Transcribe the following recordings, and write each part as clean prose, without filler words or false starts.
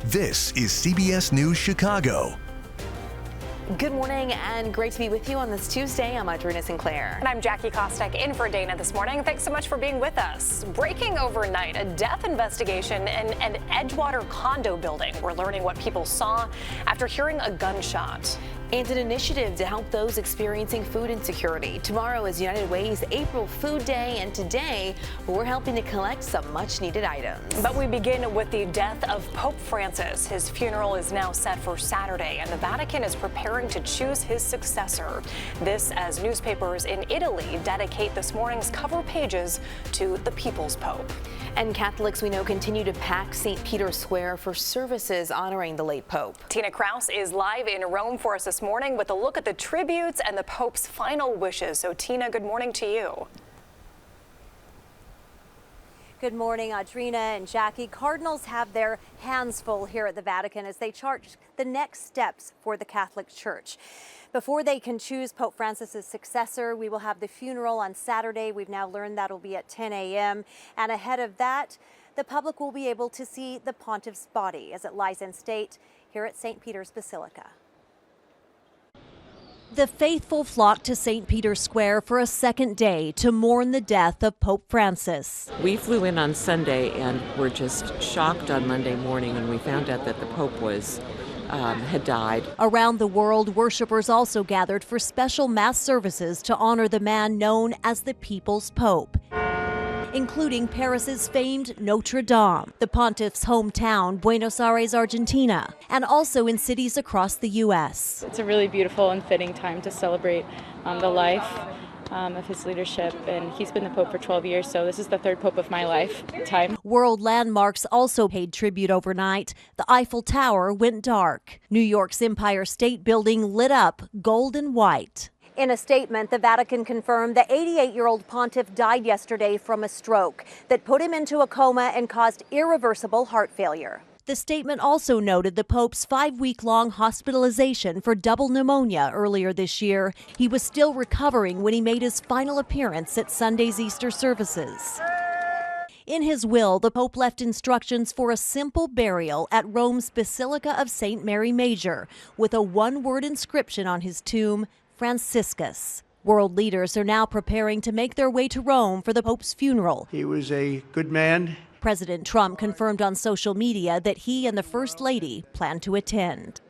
This is CBS News Chicago. Good morning and great to be with you on this Tuesday. I'm Adrina Sinclair. And I'm Jackie Kostek in for Dana this morning. Thanks so much for being with us. Breaking overnight, a death investigation in an Edgewater condo building. We're learning what people saw after hearing a gunshot. And an initiative to help those experiencing food insecurity. Tomorrow is United Way's April Food Day, and today we're helping to collect some much-needed items. But we begin with the death of Pope Francis. His funeral is now set for Saturday, and the Vatican is preparing to choose his successor. This as newspapers in Italy dedicate this morning's cover pages to the People's Pope. And Catholics we know continue to pack St. Peter's Square for services honoring the late Pope. Tina Kraus is live in Rome for us this morning with a look at the tributes and the Pope's final wishes. So Tina, good morning to you. Good morning, Adrina and Jackie. Cardinals have their hands full here at the Vatican as they chart the next steps for the Catholic Church. Before they can choose Pope Francis's successor, we will have the funeral on Saturday. We've now learned that'll be at 10 a.m. And ahead of that, the public will be able to see the pontiff's body as it lies in state here at St. Peter's Basilica. The faithful flock to St. Peter's Square for a second day to mourn the death of Pope Francis. We flew in on Sunday and were just shocked on Monday morning when we found out that the Pope had died. Around the world, worshipers also gathered for special mass services to honor the man known as the People's Pope, including Paris's famed Notre Dame, the pontiff's hometown, Buenos Aires, Argentina, and also in cities across the U.S. It's a really beautiful and fitting time to celebrate the life of his leadership, and he's been the Pope for 12 years, so this is the third Pope of my lifetime. World landmarks also paid tribute overnight. The Eiffel Tower went dark. New York's Empire State Building lit up gold and white. In a statement, the Vatican confirmed the 88-year-old pontiff died yesterday from a stroke that put him into a coma and caused irreversible heart failure. The statement also noted the Pope's 5-week-long hospitalization for double pneumonia earlier this year. He was still recovering when he made his final appearance at Sunday's Easter services. In his will, the Pope left instructions for a simple burial at Rome's Basilica of St. Mary Major, with a one-word inscription on his tomb, Franciscus. World leaders are now preparing to make their way to Rome for the Pope's funeral. He was a good man. President Trump confirmed on social media that he and the First Lady plan to attend.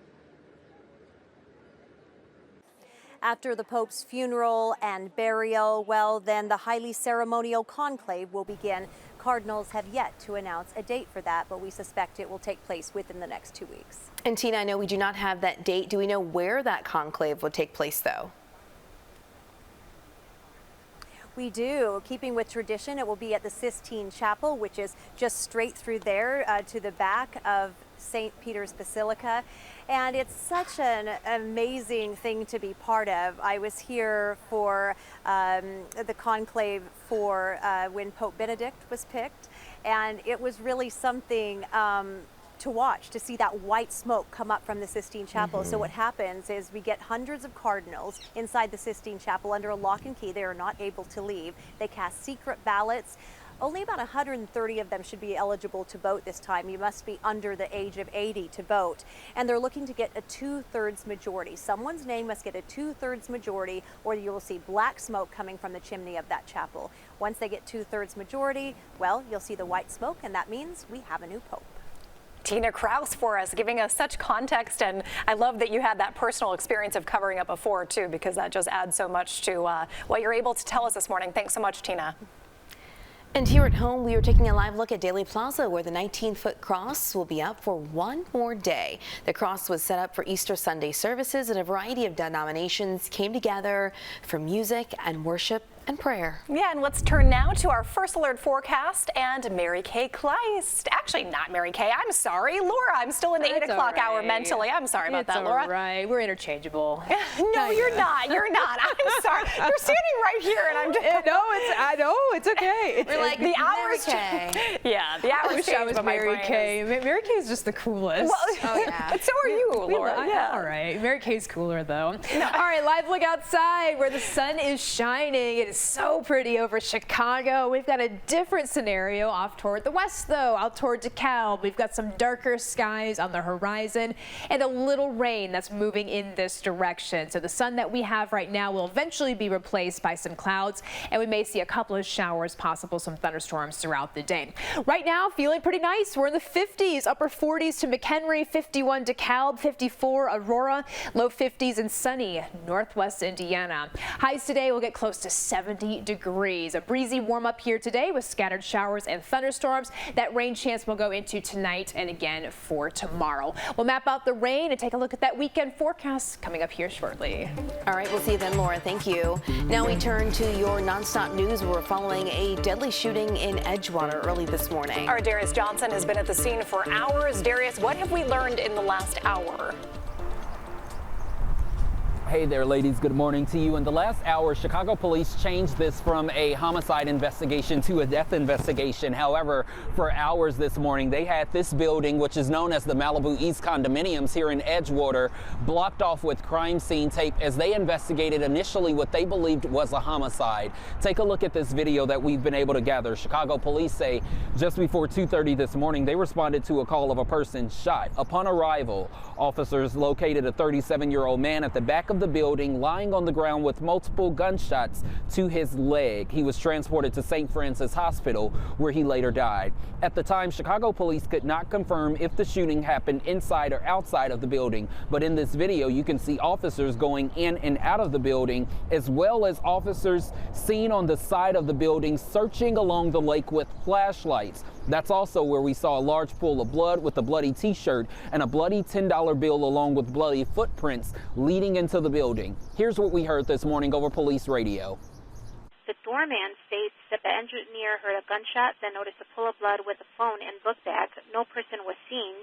After the Pope's funeral and burial, well, then the highly ceremonial conclave will begin. Cardinals have yet to announce a date for that, but we suspect it will take place within the next 2 weeks. And Tina, I know we do not have that date. Do we know where that conclave would take place, though? We do. Keeping with tradition, it will be at the Sistine Chapel, which is just straight through there to the back of St. Peter's Basilica. And it's such an amazing thing to be part of. I was here for the conclave for when Pope Benedict was picked, and it was really something to watch, to see that white smoke come up from the Sistine Chapel. So what happens is we get hundreds of cardinals inside the Sistine Chapel under a lock and key. They are not able to leave. They cast secret ballots. Only about 130 of them should be eligible to vote this time. You must be under the age of 80 to vote. And they're looking to get a 2/3 majority. Someone's name must get a 2/3 majority, or you will see black smoke coming from the chimney of that chapel. Once they get 2/3 majority, well, you'll see the white smoke, and that means we have a new pope. Tina Kraus for us, giving us such context, and I love that you had that personal experience of covering up before too, because that just adds so much to what you're able to tell us this morning. Thanks so much, Tina. And here at home, we are taking a live look at Daly Plaza, where the 19-foot cross will be up for one more day. The cross was set up for Easter Sunday services, and a variety of denominations came together for music and worship and prayer. Yeah, and let's turn now to our first alert forecast and Mary Kay Kleist. Actually, not Mary Kay. I'm sorry, Laura. I'm still in the 8 o'clock hour mentally. I'm sorry about that, Laura. All right, we're interchangeable. No, you're not. You're not. I'm sorry. You're standing right here, and I'm just. No, I know it's okay. We're like the hours. Yeah, the hours. I wish I was Mary Kay. Mary Kay is just the coolest. Well, oh yeah. So are you, Laura. Yeah. All right. Mary Kay's cooler though. No. All right, live look outside where the sun is shining. It is is so pretty over Chicago. We've got a different scenario off toward the west, though, out toward DeKalb. We've got some darker skies on the horizon and a little rain that's moving in this direction. So the sun that we have right now will eventually be replaced by some clouds, and we may see a couple of showers, possible some thunderstorms throughout the day. Right now, feeling pretty nice. We're in the 50s, upper 40s to McHenry, 51 DeKalb, 54 Aurora, low 50s and sunny northwest Indiana. Highs today will get close to 70 degrees. A breezy warm up here today with scattered showers and thunderstorms. That rain chance will go into tonight and again for tomorrow. We'll map out the rain and take a look at that weekend forecast coming up here shortly. All right, we'll see you then, Laura. Thank you. Now we turn to your nonstop news. We're following a deadly shooting in Edgewater early this morning. Our Darius Johnson has been at the scene for hours. Darius, what have we learned in the last hour? Hey there, ladies. Good morning to you. In the last hour, Chicago police changed this from a homicide investigation to a death investigation. However, for hours this morning, they had this building, which is known as the Malibu East Condominiums here in Edgewater, blocked off with crime scene tape as they investigated initially what they believed was a homicide. Take a look at this video that we've been able to gather. Chicago police say just before 2:30 this morning, they responded to a call of a person shot. Upon arrival, officers located a 37-year-old man at the back of the building lying on the ground with multiple gunshots to his leg. He was transported to St. Francis Hospital where he later died. At the time, Chicago police could not confirm if the shooting happened inside or outside of the building, but in this video you can see officers going in and out of the building, as well as officers seen on the side of the building searching along the lake with flashlights. That's also where we saw a large pool of blood with a bloody t-shirt and a bloody $10 bill along with bloody footprints leading into the building. Here's what we heard this morning over police radio. The doorman states that the engineer heard a gunshot, then noticed a pool of blood with a phone and book bag. No person was seen.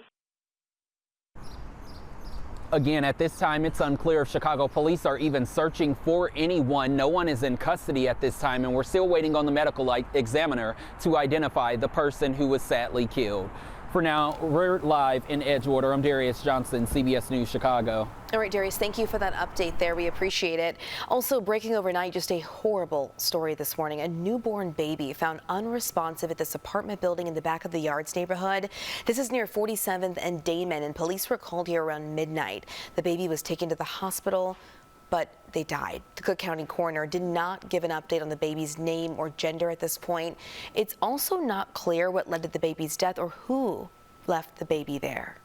Again, at this time, it's unclear if Chicago police are even searching for anyone. No one is in custody at this time, and we're still waiting on the medical examiner to identify the person who was sadly killed. For now, we're live in Edgewater. I'm Darius Johnson, CBS News Chicago. All right, Darius, thank you for that update there. We appreciate it. Also breaking overnight, just a horrible story this morning. A newborn baby found unresponsive at this apartment building in the back of the Yards neighborhood. This is near 47th and Damon, and police were called here around midnight. The baby was taken to the hospital, but they died. The Cook County coroner did not give an update on the baby's name or gender at this point. It's also not clear what led to the baby's death or who left the baby there.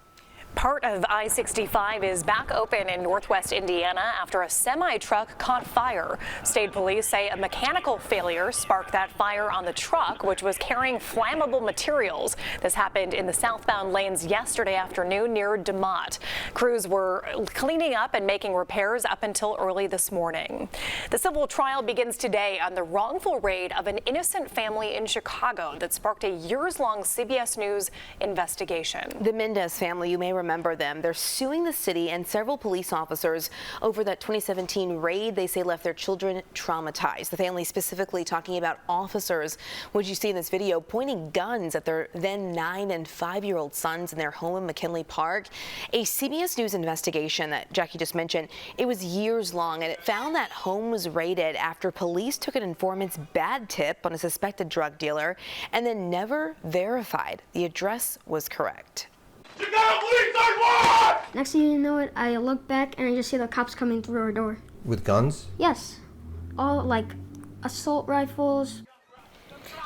Part of I-65 is back open in northwest Indiana after a semi-truck caught fire. State police say a mechanical failure sparked that fire on the truck, which was carrying flammable materials. This happened in the southbound lanes yesterday afternoon near DeMott. Crews were cleaning up and making repairs up until early this morning. The civil trial begins today on the wrongful raid of an innocent family in Chicago that sparked a years-long CBS News investigation. The Mendez family, you may remember them. They're suing the city and several police officers over that 2017 raid they say left their children traumatized. The family specifically talking about officers, which you see in this video, pointing guns at their then 9- and 5-year-old sons in their home in McKinley Park. A CBS News investigation that Jackie just mentioned, it was years long, and it found that home was raided after police took an informant's bad tip on a suspected drug dealer and then never verified the address was correct. Next thing you know it, I look back and I just see the cops coming through our door. With guns? Yes. All like assault rifles.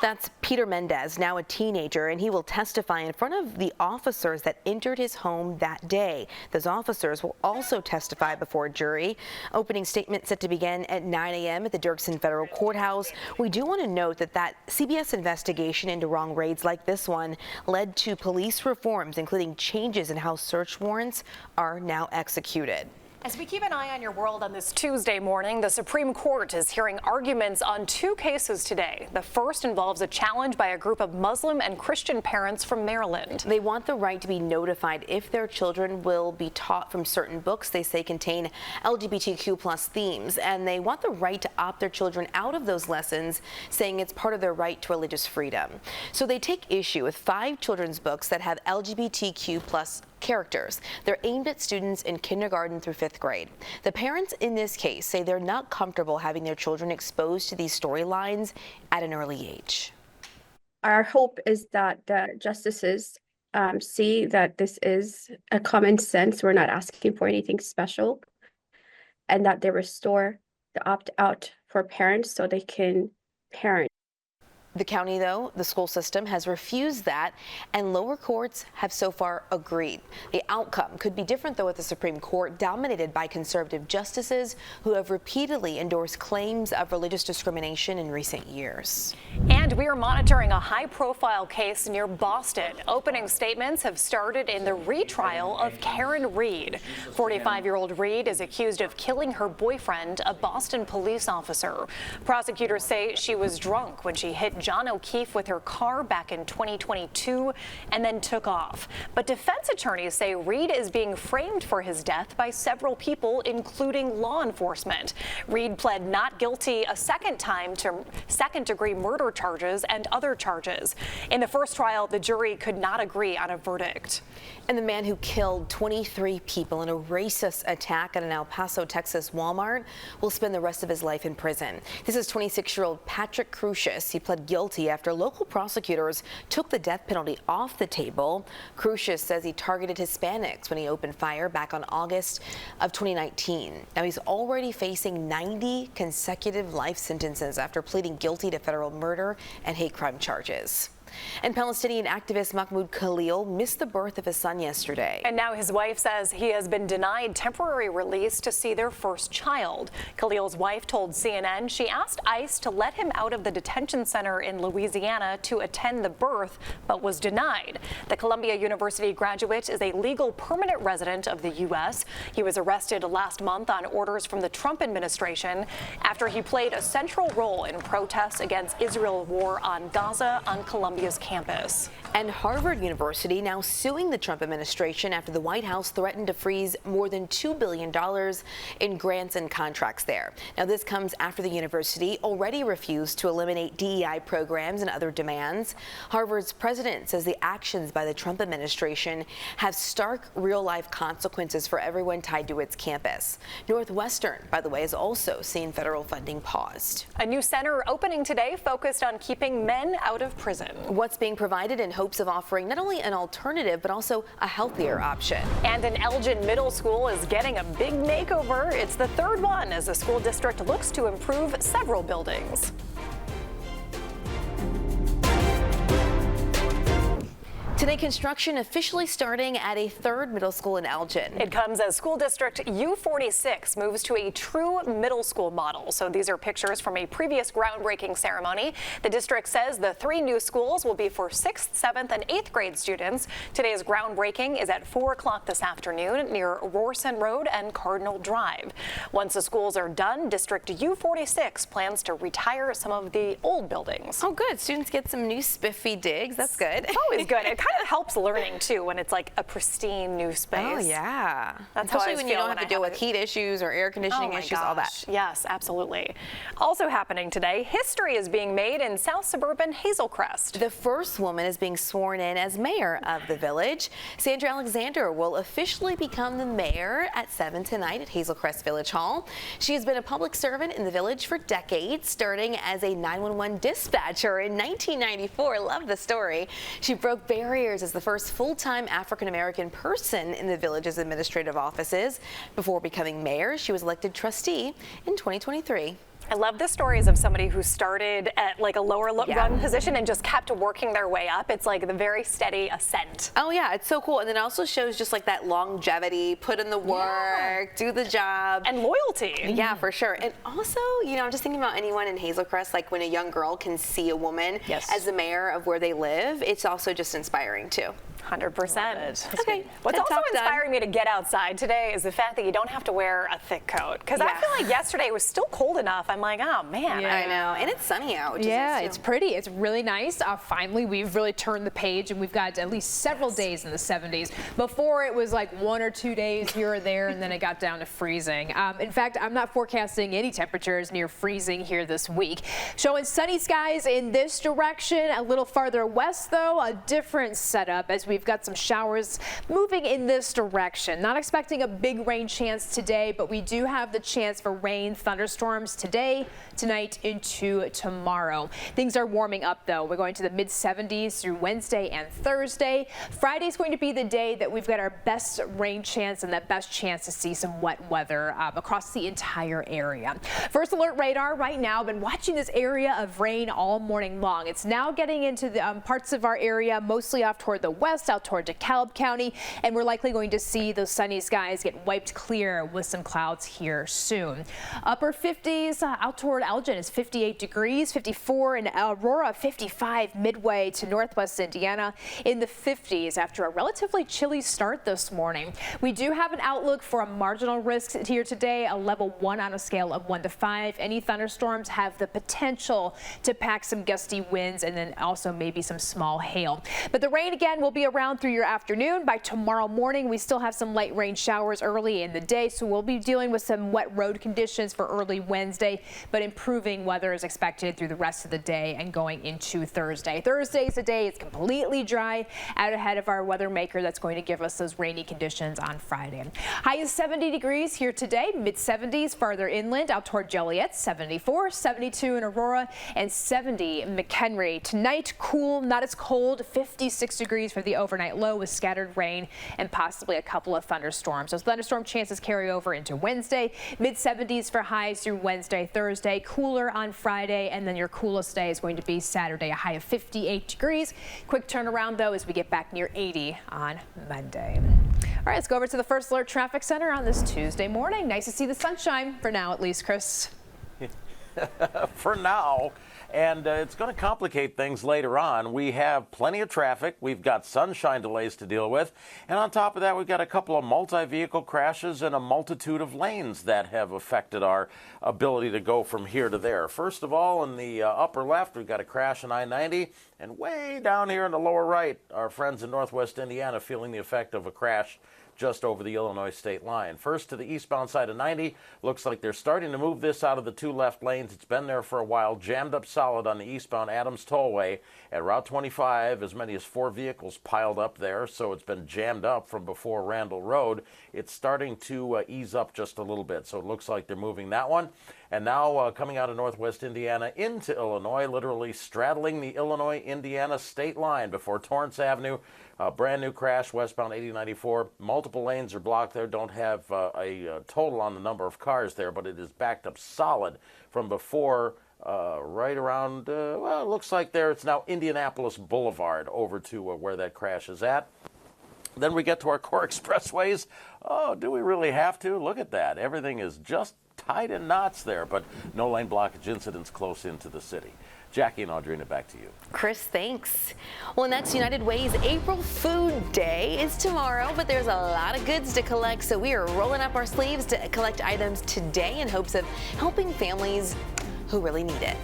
That's Peter Mendez, now a teenager, and he will testify in front of the officers that entered his home that day. Those officers will also testify before a jury. Opening statement set to begin at 9 a.m. at the Dirksen Federal Courthouse. We do want to note that CBS investigation into wrong raids like this one led to police reforms, including changes in how search warrants are now executed. As we keep an eye on your world on this Tuesday morning, the Supreme Court is hearing arguments on 2 cases today. The first involves a challenge by a group of Muslim and Christian parents from Maryland. They want the right to be notified if their children will be taught from certain books they say contain LGBTQ+ themes, and they want the right to opt their children out of those lessons, saying it's part of their right to religious freedom. So they take issue with 5 children's books that have LGBTQ+ characters. They're aimed at students in kindergarten through 5th grade. The parents in this case say they're not comfortable having their children exposed to these storylines at an early age. Our hope is that the justices see that this is a common sense. We're not asking for anything special, and that they restore the opt-out for parents so they can parent. The county, though, the school system has refused that, and lower courts have so far agreed. The outcome could be different, though, at the Supreme Court, dominated by conservative justices who have repeatedly endorsed claims of religious discrimination in recent years. And we are monitoring a high-profile case near Boston. Opening statements have started in the retrial of Karen Reed. 45-year-old Reed is accused of killing her boyfriend, a Boston police officer. Prosecutors say she was drunk when she hit John O'Keefe with her car back in 2022 and then took off. But defense attorneys say Reed is being framed for his death by several people, including law enforcement. Reed pled not guilty a second time to second-degree murder charges and other charges. In the first trial, the jury could not agree on a verdict. And the man who killed 23 people in a racist attack at an El Paso, Texas Walmart will spend the rest of his life in prison. This is 26-year-old Patrick Crucius. He pled guilty after local prosecutors took the death penalty off the table. Crucius says he targeted Hispanics when he opened fire back on August of 2019. Now he's already facing 90 consecutive life sentences after pleading guilty to federal murder and hate crime charges. And Palestinian activist Mahmoud Khalil missed the birth of his son yesterday. And now his wife says he has been denied temporary release to see their first child. Khalil's wife told CNN she asked ICE to let him out of the detention center in Louisiana to attend the birth, but was denied. The Columbia University graduate is a legal permanent resident of the U.S. He was arrested last month on orders from the Trump administration after he played a central role in protests against Israel's war on Gaza on Columbia's campus. And Harvard University now suing the Trump administration after the White House threatened to freeze more than $2 billion in grants and contracts there. Now, this comes after the university already refused to eliminate DEI programs and other demands. Harvard's president says the actions by the Trump administration have stark real-life consequences for everyone tied to its campus. Northwestern, by the way, has also seen federal funding paused. A new center opening today focused on keeping men out of prison. What's being provided in hopes of offering not only an alternative, but also a healthier option. And an Elgin Middle School is getting a big makeover. It's the third one as the school district looks to improve several buildings. Today, construction officially starting at a third middle school in Elgin. It comes as School District U46 moves to a true middle school model. So these are pictures from a previous groundbreaking ceremony. The district says the 3 new schools will be for 6th, 7th, and 8th grade students. Today's groundbreaking is at 4 o'clock this afternoon near Rorson Road and Cardinal Drive. Once the schools are done, District U46 plans to retire some of the old buildings. Oh, good. Students get some new spiffy digs. That's good. It's always good. It kind of helps learning too when it's like a pristine new space. Oh yeah, that's especially when you don't have to deal with heat issues or air conditioning issues, all that. Yes, absolutely. Also happening today, history is being made in South suburban Hazel Crest. The first woman is being sworn in as mayor of the village. Sandra Alexander will officially become the mayor at 7 tonight at Hazel Crest Village Hall. She has been a public servant in the village for decades, starting as a 911 dispatcher in 1994. Love the story. She broke barriers as the first full-time African-American person in the village's administrative offices. Before becoming mayor, she was elected trustee in 2023. I love the stories of somebody who started at like a lower rung position and just kept working their way up. It's like the very steady ascent. Oh yeah, it's so cool. And then it also shows just like that longevity, put in the work, do the job. And loyalty. Yeah, for sure. And also, you know, I'm just thinking about anyone in Hazel Crest, like when a young girl can see a woman as the mayor of where they live, it's also just inspiring too. 100%. Okay. What's also inspiring me to get outside today is the fact that you don't have to wear a thick coat. Because I feel like yesterday it was still cold enough. I'm like, oh man. Yeah. I know, and it's sunny out. Which Yeah, is it's pretty. It's really nice. Finally, we've really turned the page, and we've got at least several days in the 70s. Before, it was like 1 or 2 days here or there, and then it got down to freezing. In fact, I'm not forecasting any temperatures near freezing here this week. Showing sunny skies in this direction. A little farther west, though, a different setup as we've got some showers moving in this direction. Not expecting a big rain chance today, but we do have the chance for rain, thunderstorms today, tonight, into tomorrow. Things are warming up, though. We're going to the mid-70s through Wednesday and Thursday. Friday is going to be the day that we've got our best rain chance and that best chance to see some wet weather across the entire area. First alert radar right now. Been watching this area of rain all morning long. It's now getting into the parts of our area, mostly off toward the west, out toward DeKalb County, and we're likely going to see those sunny skies get wiped clear with some clouds here soon. Upper 50s out toward Elgin is 58 degrees, 54 in Aurora, 55 midway to northwest Indiana, in the 50s after a relatively chilly start this morning. We do have an outlook for a marginal risk here today, a level 1 on a scale of 1 to 5. Any thunderstorms have the potential to pack some gusty winds and then also maybe some small hail. But the rain again will be around through your afternoon. By tomorrow morning, we still have some light rain showers early in the day, so we'll be dealing with some wet road conditions for early Wednesday, but improving weather is expected through the rest of the day and going into Thursday. Thursday is the day it's completely dry out ahead of our weather maker that's going to give us those rainy conditions on Friday. High is 70 degrees here today, mid-70s farther inland out toward Joliet, 74, 72 in Aurora, and 70 in McHenry. Tonight, cool, not as cold, 56 degrees for the overnight low with scattered rain and possibly a couple of thunderstorms. Those thunderstorm chances carry over into Wednesday, mid-70s for highs through Wednesday, Thursday, cooler on Friday, and then your coolest day is going to be Saturday, a high of 58 degrees. Quick turnaround, though, as we get back near 80 on Monday. All right, let's go over to the First Alert Traffic Center on this Tuesday morning. Nice to see the sunshine, for now at least, Chris. For now. And it's going to complicate things later on. We have plenty of traffic. We've got sunshine delays to deal with. And on top of that, we've got a couple of multi-vehicle crashes and a multitude of lanes that have affected our ability to go from here to there. First of all, in the upper left, we've got a crash on I-90. And way down here in the lower right, our friends in northwest Indiana feeling the effect of a crash just over the Illinois state line. First to the eastbound side of 90, looks like they're starting to move this out of the 2 left lanes. It's been there for a while, jammed up solid on the eastbound Adams Tollway. At Route 25, as many as 4 vehicles piled up there, so it's been jammed up from before Randall Road. It's starting to ease up just a little bit, so it looks like they're moving that one. And now coming out of northwest Indiana into Illinois, literally straddling the Illinois-Indiana state line before Torrance Avenue. Brand new crash westbound 8094. Multiple lanes are blocked there. Don't have a total on the number of cars there, but it is backed up solid from before right around, well, it looks like there it's now Indianapolis Boulevard over to where that crash is at. Then we get to our core expressways. Oh, do we really have to? Look at that. Everything is just tied in knots there, but no lane blockage incidents close into the city. Jackie and Audrina, back to you. Chris, thanks. Well, next, United Way's April Food Day is tomorrow, but there's a lot of goods to collect, so we are rolling up our sleeves to collect items today in hopes of helping families who really need it.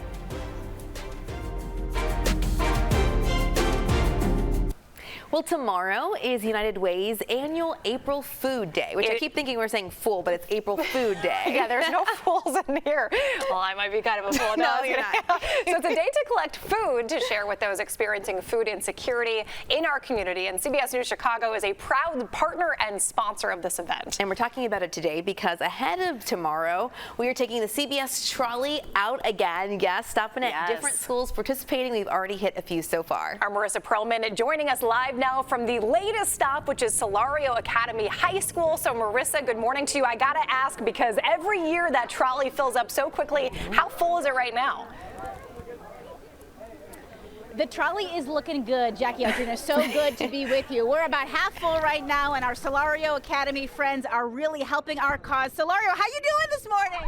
Well, tomorrow is United Way's annual April Food Day, which I keep thinking we're saying fool, but it's April Food Day. Yeah, there's no fools in here. Well, I might be kind of a fool. No, you're not. So it's a day to collect food to share with those experiencing food insecurity in our community. And CBS News Chicago is a proud partner and sponsor of this event. And we're talking about it today because ahead of tomorrow, we are taking the CBS trolley out again. Yes, stopping at different schools participating. We've already hit a few so far. Our Marissa Perlman joining us live now from the latest stop, which is Solario Academy High School. So Marissa, good morning to you. I gotta ask, because every year that trolley fills up so quickly, how full is it right now? The trolley is looking good, Jackie Audrina. So good to be with you. We're about half full right now, and our Solario Academy friends are really helping our cause. Solario, how you doing this morning?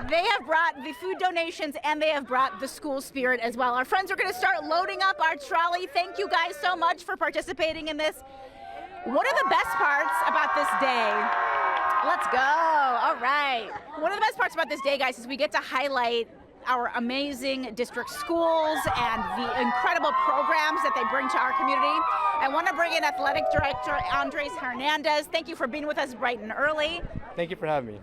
They have brought the food donations and they have brought the school spirit as well. Our friends are going to start loading up our trolley. Thank you guys so much for participating in this. One of the best parts about this day Let's go. All right. One of the best parts about this day, guys, is we get to highlight our amazing district schools and the incredible programs that they bring to our community. I want to bring in Athletic Director Andres Hernandez. Thank you for being with us bright and early. Thank you for having me.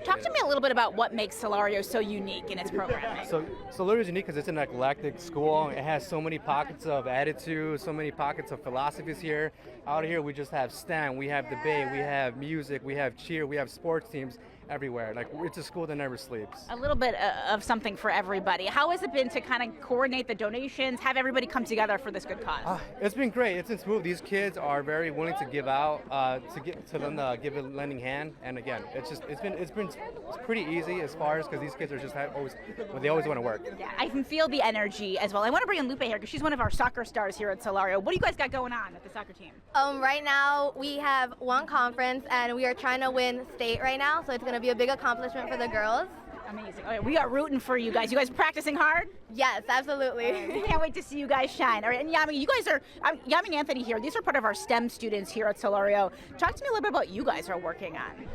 Talk to me a little bit about what makes Solario so unique in its programming. So Solario is unique because it's an eclectic school. It has so many pockets of attitude, so many pockets of philosophies here. Out here, we just have STEM, we have debate, we have music, we have cheer, we have sports teams everywhere. Like, it's a school that never sleeps. A little bit of something for everybody. How has it been to kind of coordinate the donations, have everybody come together for this good cause? It's been great. It's been smooth. These kids are very willing to give out, give a lending hand. And again, it's pretty easy as far as because these kids are just they always want to work. Yeah, I can feel the energy as well. I want to bring in Lupe here because she's one of our soccer stars here at Solario. What do you guys got going on at the soccer team? Right now we have one conference and we are trying to win state right now, so it's going to be a big accomplishment for the girls. Amazing. Okay, we are rooting for you guys. You guys practicing hard? Yes, absolutely. We can't wait to see you guys shine. All right, and Yami, you guys are, Yami and Anthony here. These are part of our STEM students here at Solario. Talk to me a little bit about what you guys are working on.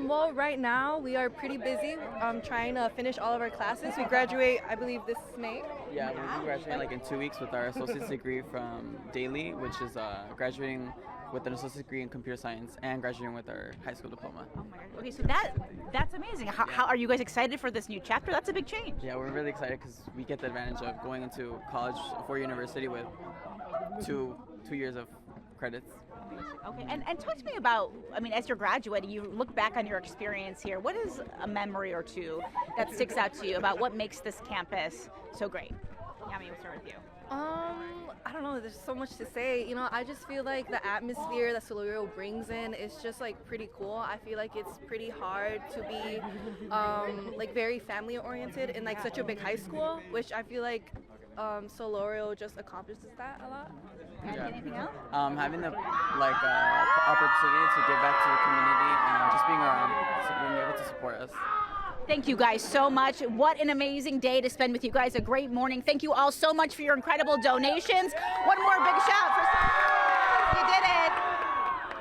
Well, right now we are pretty busy trying to finish all of our classes. We graduate, I believe, this May. Yeah, we'll be graduating like in 2 weeks with our associate's degree from Daly, which is graduating with an associate's degree in computer science and graduating with our high school diploma. Oh my God. Okay, so that's amazing. How are you guys excited for this new chapter? That's a big change. Yeah, we're really excited because we get the advantage of going into college, a 4-year university with two years of credits. Okay, and talk to me about, as you're graduating, you look back on your experience here. What is a memory or two that sticks out to you about what makes this campus so great? Yami, we'll start with you. I don't know, there's so much to say. I just feel like the atmosphere that Solario brings in is just like pretty cool. I feel like it's pretty hard to be like very family oriented in like such a big high school, which I feel like Solario just accomplishes that a lot. Yeah. Anything else? Having the opportunity to give back to the community and just being around, so being able to support us. Thank you guys so much. What an amazing day to spend with you guys. A great morning. Thank you all so much for your incredible donations. One more big shout for Solario. You did it.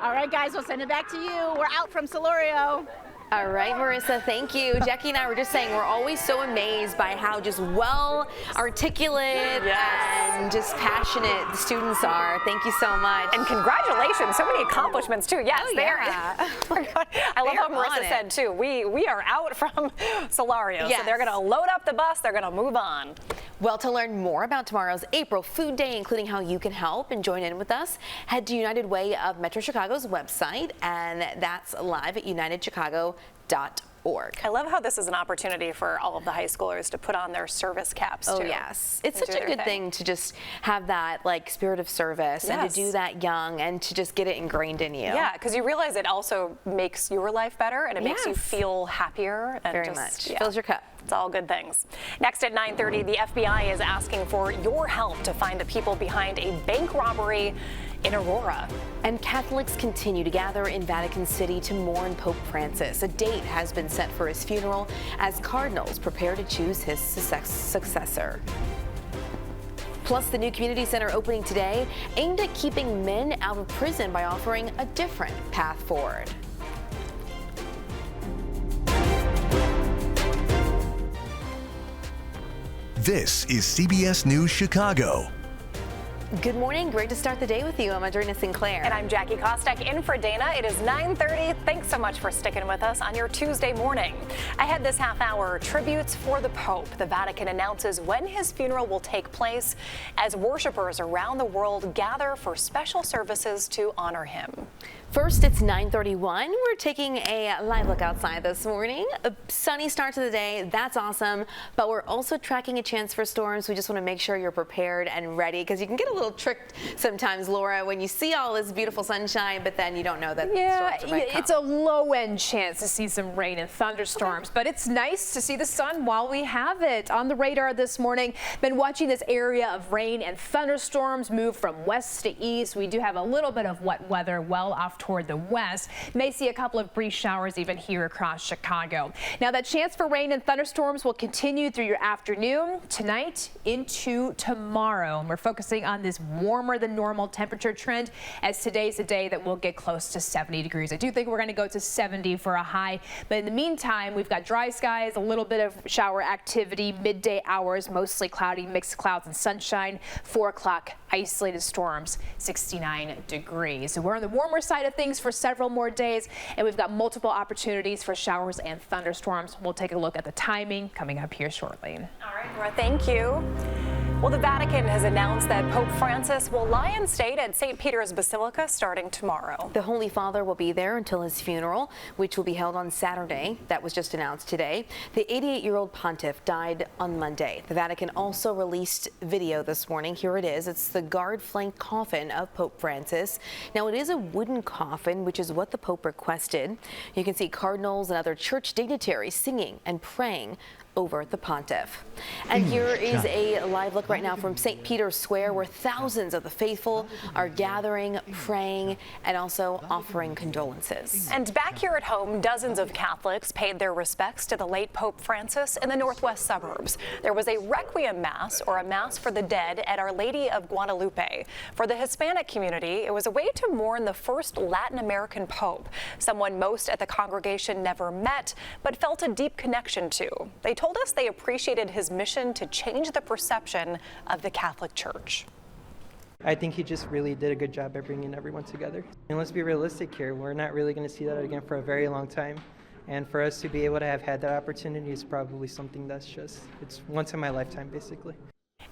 All right, guys, we'll send it back to you. We're out from Solario. All right, Marissa, thank you. Jackie and I were just saying we're always so amazed by how just well articulate and just passionate the students are. Thank you so much. And congratulations, so many accomplishments too. Yes, oh, they yeah. are. I love what Marissa said too. We are out from Solario, so they're going to load up the bus. They're going to move on. Well, to learn more about tomorrow's April Food Day, including how you can help and join in with us, head to United Way of Metro Chicago's website, and that's live at unitedchicago.org. I love how this is an opportunity for all of the high schoolers to put on their service caps too. Oh yes, it's such a good thing to just have that like spirit of service and to do that young and to just get it ingrained in you. Yeah, because you realize it also makes your life better and it makes you feel happier. And very much. Fills your cup. It's all good things. Next at 9:30, the FBI is asking for your help to find the people behind a bank robbery in Aurora. And Catholics continue to gather in Vatican City to mourn Pope Francis. A date has been set for his funeral as cardinals prepare to choose his successor. Plus, the new community center opening today aimed at keeping men out of prison by offering a different path forward. This is CBS News Chicago. Good morning. Great to start the day with you. I'm Adrena Sinclair. And I'm Jackie Kostek in for Dana. It is 9:30. Thanks so much for sticking with us on your Tuesday morning. Ahead this half hour, tributes for the Pope. The Vatican announces when his funeral will take place as worshipers around the world gather for special services to honor him. First, it's 9:31. We're taking a live look outside this morning. A sunny start to the day. That's awesome. But we're also tracking a chance for storms. We just want to make sure you're prepared and ready because you can get a little tricked sometimes, Laura, when you see all this beautiful sunshine, but then you don't know that storms might come. It's a low-end chance to see some rain and thunderstorms, but it's nice to see the sun while we have it. On the radar this morning, been watching this area of rain and thunderstorms move from west to east. We do have a little bit of wet weather well off toward the west. May see a couple of brief showers even here across Chicago. Now that chance for rain and thunderstorms will continue through your afternoon, tonight into tomorrow. And we're focusing on this this warmer than normal temperature trend, as today's a day that will get close to 70 degrees. I do think we're going to go to 70 for a high, but in the meantime, we've got dry skies, a little bit of shower activity, midday hours, mostly cloudy, mixed clouds and sunshine. 4 o'clock, isolated storms, 69 degrees. So we're on the warmer side of things for several more days, and we've got multiple opportunities for showers and thunderstorms. We'll take a look at the timing coming up here shortly. All right, Nora, thank you. Well, the Vatican has announced that Pope Francis will lie in state at St. Peter's Basilica starting tomorrow. The Holy Father will be there until his funeral, which will be held on Saturday. That was just announced today. The 88-year-old pontiff died on Monday. The Vatican also released video this morning. Here it is. It's the guard-flanked coffin of Pope Francis. Now, it is a wooden coffin, which is what the Pope requested. You can see cardinals and other church dignitaries singing and praying over the pontiff. And here is a live look right now from St. Peter's Square, where thousands of the faithful are gathering, praying, and also offering condolences. And back here at home, dozens of Catholics paid their respects to the late Pope Francis in the northwest suburbs. There was a Requiem Mass, or a Mass for the dead, at Our Lady of Guadalupe. For the Hispanic community, it was a way to mourn the first Latin American Pope, someone most at the congregation never met, but felt a deep connection to. They told us they appreciated his mission to change the perception of the Catholic Church. I think he just really did a good job at bringing everyone together. And let's be realistic here. We're not really going to see that again for a very long time. And for us to be able to have had that opportunity is probably something that's it's once in my lifetime, basically.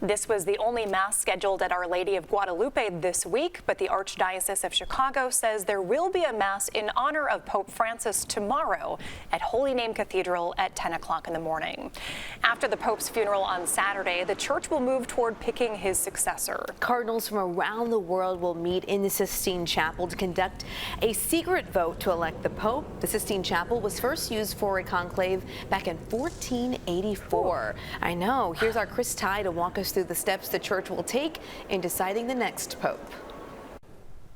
This was the only Mass scheduled at Our Lady of Guadalupe this week, but the Archdiocese of Chicago says there will be a Mass in honor of Pope Francis tomorrow at Holy Name Cathedral at 10 o'clock in the morning. After the Pope's funeral on Saturday, the Church will move toward picking his successor. Cardinals from around the world will meet in the Sistine Chapel to conduct a secret vote to elect the Pope. The Sistine Chapel was first used for a conclave back in 1484. I know. Here's our Chris Ty to walk us through the steps the church will take in deciding the next pope.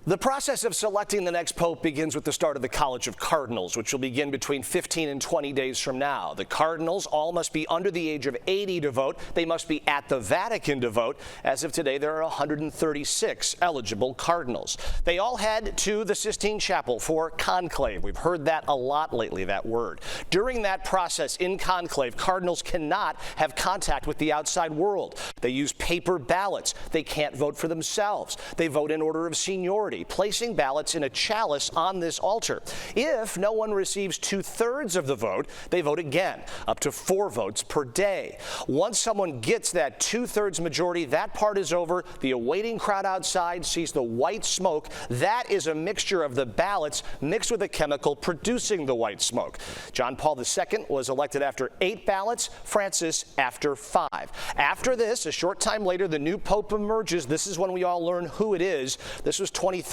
The process of selecting the next pope begins with the start of the College of Cardinals, which will begin between 15 and 20 days from now. The cardinals all must be under the age of 80 to vote. They must be at the Vatican to vote. As of today, there are 136 eligible cardinals. They all head to the Sistine Chapel for conclave. We've heard that a lot lately, that word. During that process in conclave, cardinals cannot have contact with the outside world. They use paper ballots. They can't vote for themselves. They vote in order of seniority, placing ballots in a chalice on this altar. If no one receives 2/3 of the vote, they vote again, up to 4 votes per day. Once someone gets that 2/3 majority, that part is over. The awaiting crowd outside sees the white smoke. That is a mixture of the ballots mixed with a chemical producing the white smoke. John Paul II was elected after 8 ballots, Francis after 5. After this, a short time later, the new pope emerges. This is when we all learn who it is. This was 2013.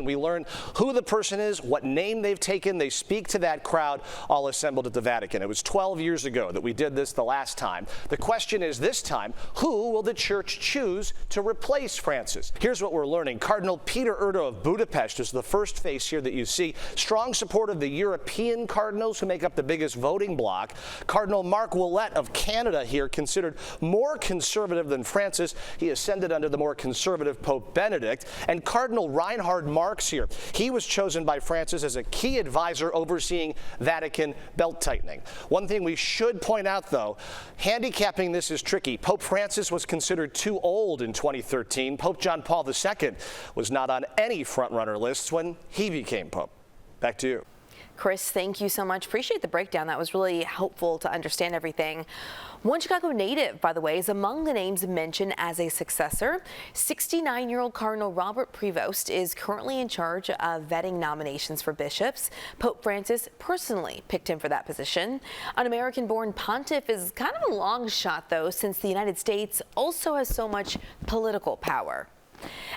We learn who the person is, what name they've taken. They speak to that crowd all assembled at the Vatican. It was 12 years ago that we did this the last time. The question is this time, who will the church choose to replace Francis? Here's what we're learning. Cardinal Peter Erdo of Budapest is the first face here that you see. Strong support of the European cardinals who make up the biggest voting bloc. Cardinal Mark Willett of Canada here, considered more conservative than Francis. He ascended under the more conservative Pope Benedict. And Cardinal Reinhard Marx here. He was chosen by Francis as a key advisor overseeing Vatican belt tightening. One thing we should point out, though, handicapping this is tricky. Pope Francis was considered too old in 2013. Pope John Paul II was not on any frontrunner lists when he became Pope. Back to you. Chris, thank you so much. Appreciate the breakdown. That was really helpful to understand everything. One Chicago native, by the way, is among the names mentioned as a successor. 69-year-old Cardinal Robert Prevost is currently in charge of vetting nominations for bishops. Pope Francis personally picked him for that position. An American-born pontiff is kind of a long shot, though, since the United States also has so much political power.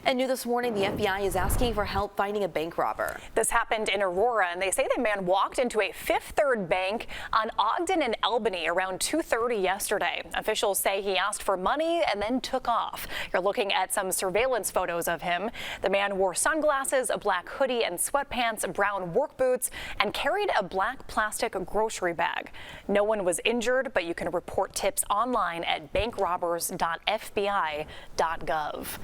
And new this morning, the FBI is asking for help finding a bank robber. This happened in Aurora, and they say the man walked into a Fifth Third Bank on Ogden and Albany around 2:30 yesterday. Officials say he asked for money and then took off. You're looking at some surveillance photos of him. The man wore sunglasses, a black hoodie and sweatpants, brown work boots, and carried a black plastic grocery bag. No one was injured, but you can report tips online at bankrobbers.fbi.gov.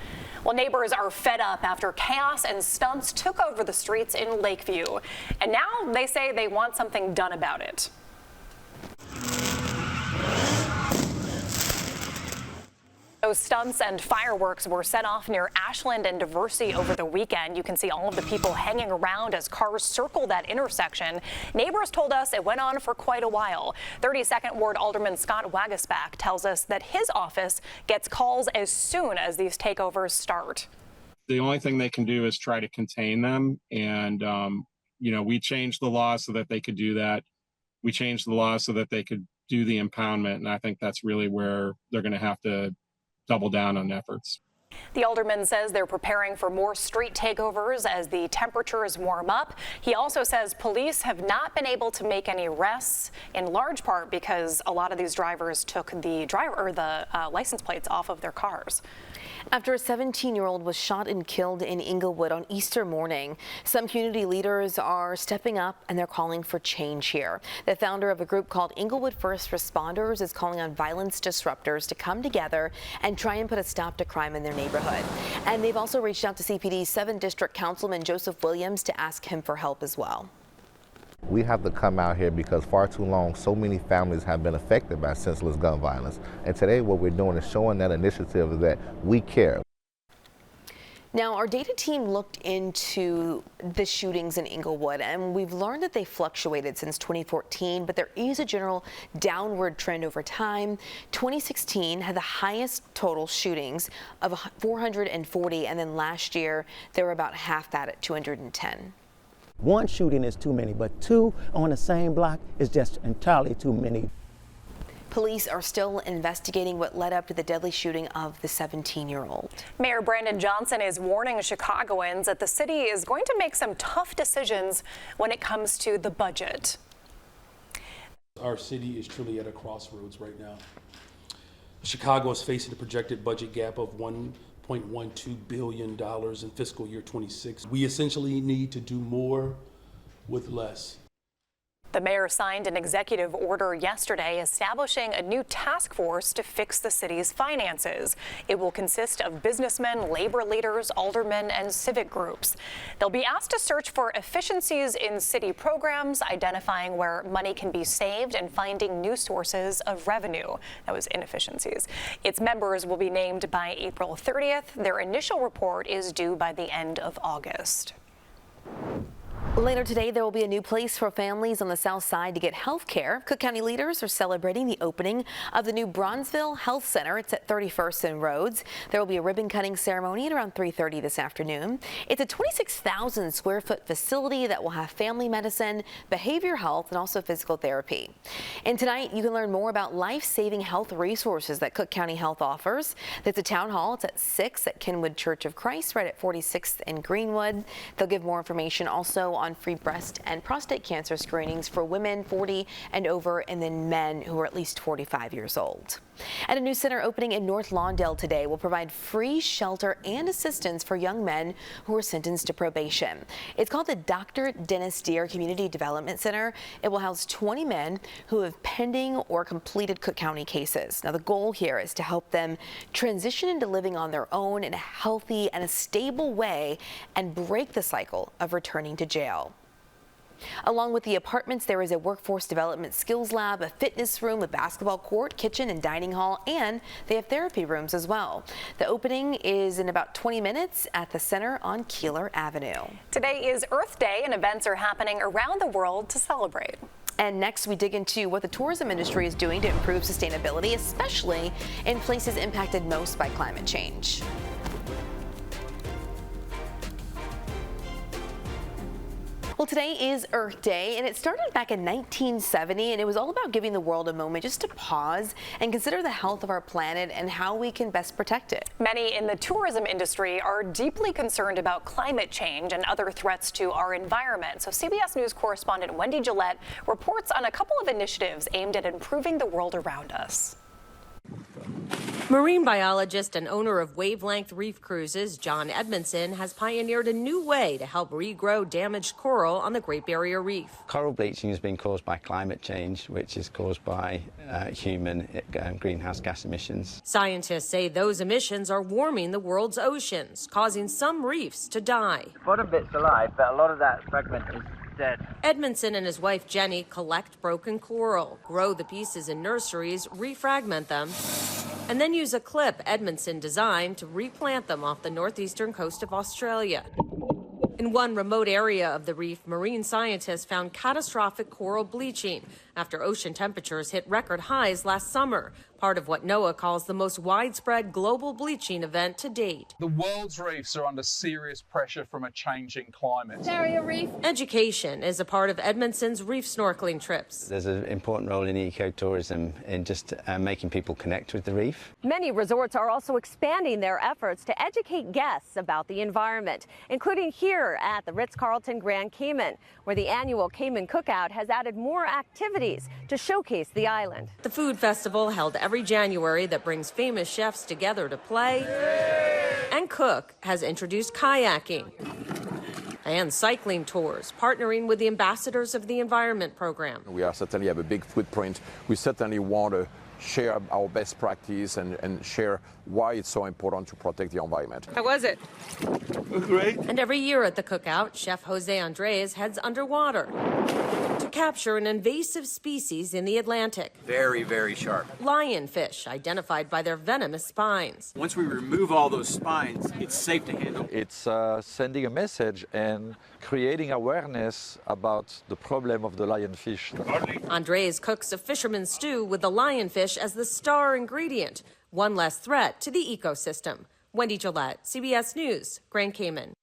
Well, neighbors are fed up after chaos and stunts took over the streets in Lakeview. And now they say they want something done about it. Those stunts and fireworks were set off near Ashland and Diversey over the weekend. You can see all of the people hanging around as cars circle that intersection. Neighbors told us it went on for quite a while. 32nd Ward Alderman Scott Wagasback tells us that his office gets calls as soon as these takeovers start. The only thing they can do is try to contain them. And, we changed the law so that they could do that. We changed the law so that they could do the impoundment. And I think that's really where they're going to have to double down on efforts. The alderman says they're preparing for more street takeovers as the temperatures warm up. He also says police have not been able to make any arrests, in large part because a lot of these drivers took the license plates off of their cars. After a 17-year-old was shot and killed in Englewood on Easter morning, some community leaders are stepping up and they're calling for change here. The founder of a group called Englewood First Responders is calling on violence disruptors to come together and try and put a stop to crime in their neighborhood. And they've also reached out to CPD's 7th District Councilman Joseph Williams to ask him for help as well. We have to come out here because far too long, so many families have been affected by senseless gun violence. And today what we're doing is showing that initiative that we care. Now, our data team looked into the shootings in Englewood, and we've learned that they fluctuated since 2014, but there is a general downward trend over time. 2016 had the highest total shootings of 440, and then last year there were about half that at 210. One shooting is too many, but two on the same block is just entirely too many. Police are still investigating what led up to the deadly shooting of the 17-year-old. Mayor Brandon Johnson is warning Chicagoans that the city is going to make some tough decisions when it comes to the budget. Our city is truly at a crossroads right now. Chicago is facing a projected budget gap of $1.12 billion in fiscal year 26. We essentially need to do more with less. The mayor signed an executive order yesterday establishing a new task force to fix the city's finances. It will consist of businessmen, labor leaders, aldermen, and civic groups. They'll be asked to search for efficiencies in city programs, identifying where money can be saved, and finding new sources of revenue. That was inefficiencies. Its members will be named by April 30th. Their initial report is due by the end of August. Later today, there will be a new place for families on the south side to get health care. Cook County leaders are celebrating the opening of the new Bronzeville Health Center. It's at 31st and Rhodes. There will be a ribbon cutting ceremony at around 3:30 this afternoon. It's a 26,000 square foot facility that will have family medicine, behavioral health, and also physical therapy. And tonight, you can learn more about life-saving health resources that Cook County Health offers. There's a town hall. It's at 6 at Kenwood Church of Christ, right at 46th and Greenwood. They'll give more information also on free breast and prostate cancer screenings for women 40 and over, and then men who are at least 45 years old. And a new center opening in North Lawndale today will provide free shelter and assistance for young men who are sentenced to probation. It's called the Dr. Dennis Deere Community Development Center. It will house 20 men who have pending or completed Cook County cases. Now, the goal here is to help them transition into living on their own in a healthy and a stable way and break the cycle of returning to jail. Along with the apartments, there is a workforce development skills lab, a fitness room, a basketball court, kitchen, and dining hall, and they have therapy rooms as well. The opening is in about 20 minutes at the center on Keeler Avenue. Today is Earth Day, and events are happening around the world to celebrate. And next, we dig into what the tourism industry is doing to improve sustainability, especially in places impacted most by climate change. Well, today is Earth Day, and it started back in 1970, and it was all about giving the world a moment just to pause and consider the health of our planet and how we can best protect it. Many in the tourism industry are deeply concerned about climate change and other threats to our environment. So CBS News correspondent Wendy Gillette reports on a couple of initiatives aimed at improving the world around us. Marine biologist and owner of Wavelength Reef Cruises, John Edmondson, has pioneered a new way to help regrow damaged coral on the Great Barrier Reef. Coral bleaching has been caused by climate change, which is caused by human greenhouse gas emissions. Scientists say those emissions are warming the world's oceans, causing some reefs to die. The bottom bit's alive, but a lot of that fragment is dead. Edmondson and his wife Jenny collect broken coral, grow the pieces in nurseries, refragment them, and then use a clip Edmondson designed to replant them off the northeastern coast of Australia. In one remote area of the reef, marine scientists found catastrophic coral bleaching after ocean temperatures hit record highs last summer, part of what NOAA calls the most widespread global bleaching event to date. The world's reefs are under serious pressure from a changing climate. Barrier Reef. Education is a part of Edmondson's reef snorkeling trips. There's an important role in ecotourism in just making people connect with the reef. Many resorts are also expanding their efforts to educate guests about the environment, including here at the Ritz-Carlton Grand Cayman, where the annual Cayman Cookout has added more activities to showcase the island. The food festival held every January that brings famous chefs together to play and cook has introduced kayaking and cycling tours, partnering with the Ambassadors of the Environment program. We certainly have a big footprint. We certainly want to share our best practice and share why it's so important to protect the environment. How was it? Great. And every year at the cookout, Chef Jose Andres heads underwater to capture an invasive species in the Atlantic. Very, very sharp. Lionfish, identified by their venomous spines. Once we remove all those spines, it's safe to handle. It's sending a message and creating awareness about the problem of the lionfish. Andres cooks a fisherman's stew with the lionfish as the star ingredient, one less threat to the ecosystem. Wendy Gillette, CBS News, Grand Cayman.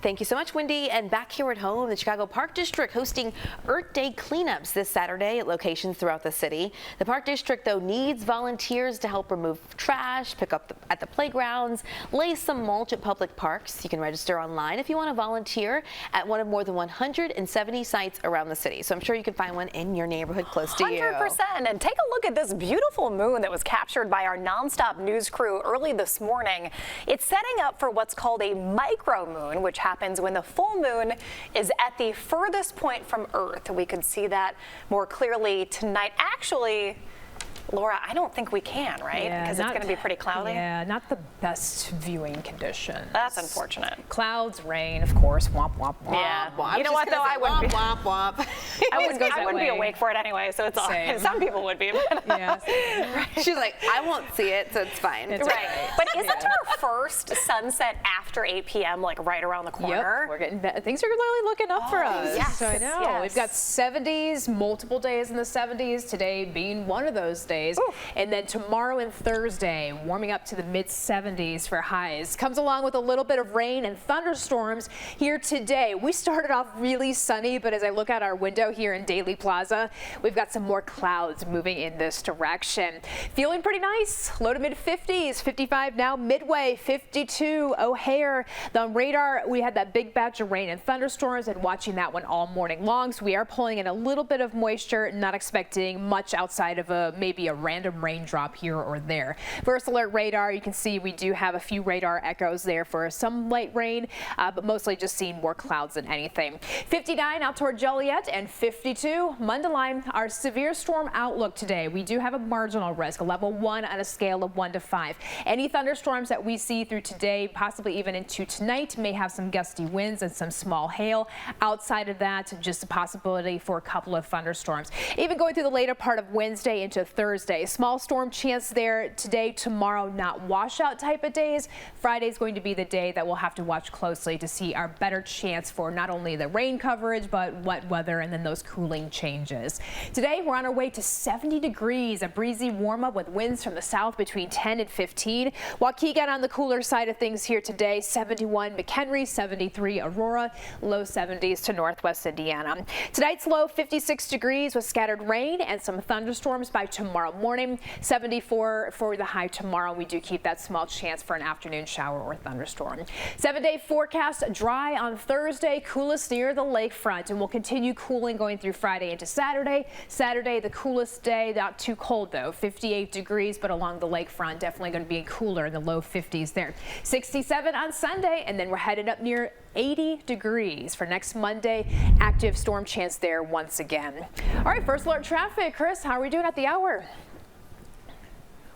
Thank you so much, Wendy. And back here at home, the Chicago Park District hosting Earth Day cleanups this Saturday at locations throughout the city. The Park District, though, needs volunteers to help remove trash, pick up at the playgrounds, lay some mulch at public parks. You can register online if you want to volunteer at one of more than 170 sites around the city. So I'm sure you can find one in your neighborhood close to you. 100%. And take a look at this beautiful moon that was captured by our nonstop news crew early this morning. It's setting up for what's called a micromoon, which happens when the full moon is at the furthest point from Earth. We could see that more clearly tonight. Actually, Laura, I don't think we can, right? Yeah, because it's going to be pretty cloudy. Yeah, not the best viewing conditions. That's unfortunate. Clouds, rain, of course. Womp, womp, womp. Yeah. Womp. You know what, though? I wouldn't be. Womp, womp. I wouldn't be awake for it anyway, so it's all right. Some people would be. Yeah. Right. She's like, I won't see it, so it's fine. It's right. But isn't our first sunset after 8 p.m. like right around the corner? Yep. We're getting things are really looking up for us. Yes. I know. Yes. We've got 70s, multiple days in the 70s. Today being one of those days. Ooh. And then tomorrow and Thursday, warming up to the mid 70s for highs. Comes along with a little bit of rain and thunderstorms here today. We started off really sunny, but as I look out our window here in Daley Plaza, we've got some more clouds moving in this direction. Feeling pretty nice. Low to mid 50s, 55 now, Midway, 52, O'Hare. The radar, we had that big batch of rain and thunderstorms and watching that one all morning long. So we are pulling in a little bit of moisture, not expecting much outside of maybe a random raindrop here or there. First alert radar, you can see we do have a few radar echoes there for some light rain, but mostly just seeing more clouds than anything. 59 out toward Joliet and 52 Mundelein. Our severe storm outlook today, we do have a marginal risk, a level 1 on a scale of 1 to 5. Any thunderstorms that we see through today, possibly even into tonight, may have some gusty winds and some small hail. Outside of that, just a possibility for a couple of thunderstorms. Even going through the later part of Wednesday into Thursday, small storm chance there today, tomorrow, not washout type of days. Friday is going to be the day that we'll have to watch closely to see our better chance for not only the rain coverage, but wet weather and then those cooling changes. Today, we're on our way to 70 degrees, a breezy warm up with winds from the south between 10 and 15. Waukegan on the the cooler side of things here today. 71 McHenry, 73 Aurora, low 70s to northwest Indiana. Tonight's low 56 degrees with scattered rain and some thunderstorms by tomorrow morning. 74 for the high tomorrow. We do keep that small chance for an afternoon shower or thunderstorm. 7-day forecast, dry on Thursday, coolest near the lakefront, and will continue cooling going through Friday into Saturday. Saturday, the coolest day, not too cold though, 58 degrees, but along the lakefront, definitely going to be cooler in the low 50s there. 67 on Sunday, and then we're headed up near 80 degrees for next Monday. Active storm chance there once again. All right, first alert traffic. Chris, how are we doing at the hour?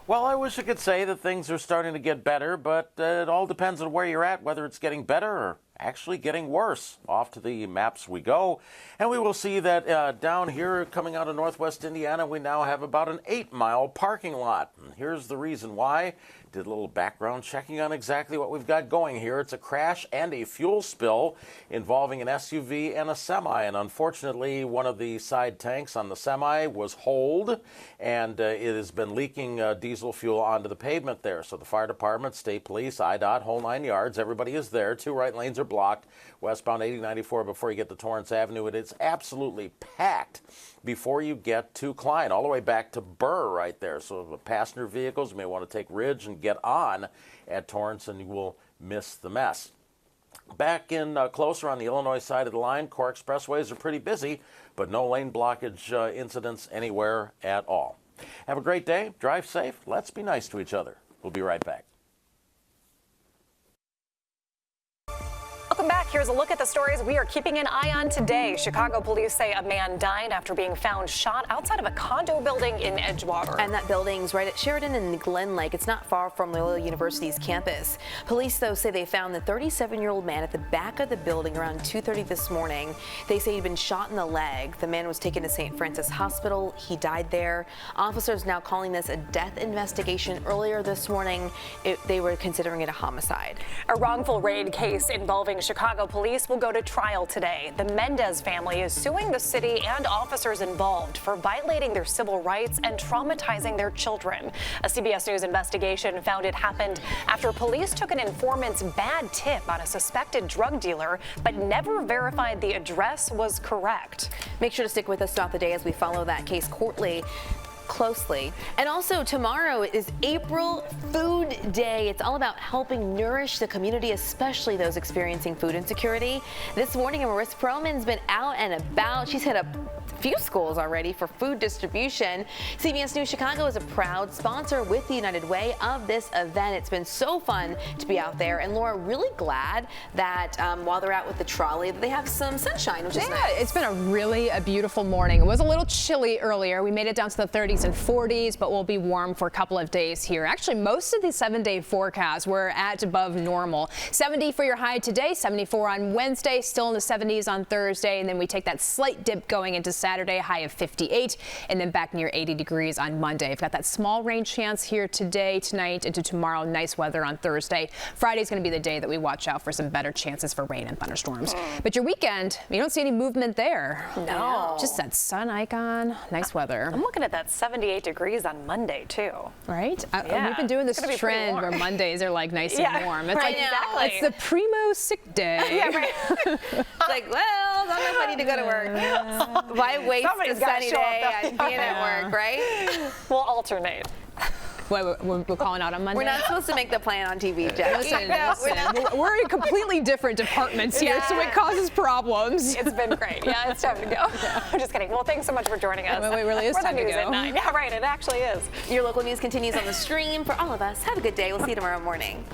Well, I wish I could say that things are starting to get better, but it all depends on where you're at, whether it's getting better or actually getting worse. Off to the maps we go, and we will see that down here coming out of northwest Indiana, we now have about an 8-mile parking lot. And here's the reason why. Did a little background checking on exactly what we've got going here. It's a crash and a fuel spill involving an SUV and a semi, and unfortunately one of the side tanks on the semi was holed, and it has been leaking diesel fuel onto the pavement there. So the fire department, state police, IDOT, whole 9 yards, everybody is there. 2 right lanes are blocked westbound 8094 before you get to Torrance Avenue. It is absolutely packed before you get to Klein, all the way back to Burr right there. So the passenger vehicles, you may want to take Ridge and get on at Torrance, and you will miss the mess. Back in closer on the Illinois side of the line, core expressways are pretty busy, but no lane blockage incidents anywhere at all. Have a great day. Drive safe. Let's be nice to each other. We'll be right back. Welcome back. Here's a look at the stories we are keeping an eye on today. Chicago police say a man died after being found shot outside of a condo building in Edgewater. And that building's right at Sheridan and Glen Lake. It's not far from Loyola University's campus. Police, though, say they found the 37-year-old man at the back of the building around 2:30 this morning. They say he'd been shot in the leg. The man was taken to St. Francis Hospital. He died there. Officers now calling this a death investigation. Earlier this morning, they were considering it a homicide. A wrongful raid case involving Chicago police will go to trial today. The Mendez family is suing the city and officers involved for violating their civil rights and traumatizing their children. A CBS News investigation found it happened after police took an informant's bad tip on a suspected drug dealer, but never verified the address was correct. Make sure to stick with us throughout the day as we follow that case closely. And also tomorrow is April Food Day. It's all about helping nourish the community, especially those experiencing food insecurity. This morning, Marissa Perlman's been out and about. She's hit a few schools already for food distribution. CBS News Chicago is a proud sponsor with the United Way of this event. It's been so fun to be out there, and Laura, really glad that while they're out with the trolley, that they have some sunshine, which is nice. It's been a beautiful morning. It was a little chilly earlier. We made it down to the 30s and 40s, but we'll be warm for a couple of days here. Actually, most of the 7-day forecast we're at above normal. 70 for your high today, 74 on Wednesday, still in the 70s on Thursday, and then we take that slight dip going into Saturday, high of 58, and then back near 80 degrees on Monday. We've got that small rain chance here today, tonight, into tomorrow. Nice weather on Thursday. Friday's going to be the day that we watch out for some better chances for rain and thunderstorms. But your weekend, you don't see any movement there. No. Just that sun icon. Nice weather. I'm looking at that 78 degrees on Monday, too. Right? Yeah. We've been doing this trend where Mondays are like nice and warm. It's like exactly. It's the primo sick day. Yeah, right. It's like, well, I don't know if I need to go to work. Why waste a sunny day on being at work, right? We'll alternate. We're calling out on Monday. We're not supposed to make the plan on TV, Jeff. Listen. We're in completely different departments here, so it causes problems. It's been great. Yeah, it's time to go. I'm just kidding. Well, thanks so much for joining us. Well, it really is time to go. At 9. Yeah, right. It actually is. Your local news continues on the stream. For all of us, have a good day. We'll see you tomorrow morning.